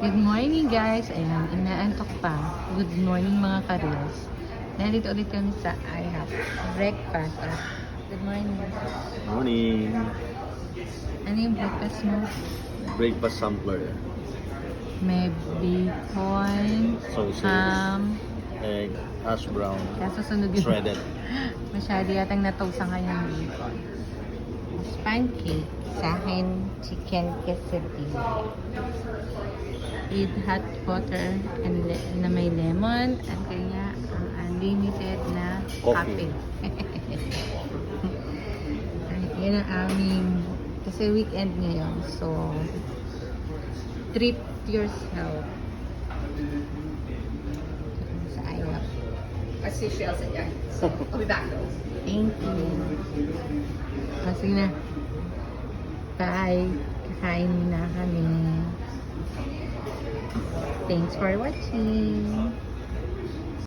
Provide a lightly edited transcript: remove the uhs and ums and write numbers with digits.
Good morning guys! Ayan, inaantok pa. Good morning mga karils. Nandito ulit kami sa IHOP. Breakfast. Good morning. Morning. Ano yung breakfast mo? Breakfast sampler. May bacon, Sausage. ham, Egg. Hash brown. kaso sunod yun. Shredded. Masyado yatang natawsang kanyang bacon. Tapos pancake. Sa akin, chicken quesadilla. With hot water and na may lemon at kaya ang unlimited na Coffee. kape. Yan ang aming kasi weekend ngayon, so treat yourself sa IHOP. I see she else yeah. So I'll be back though. Thank you. Sige na. Bye. Kakain na kami. Thanks for watching.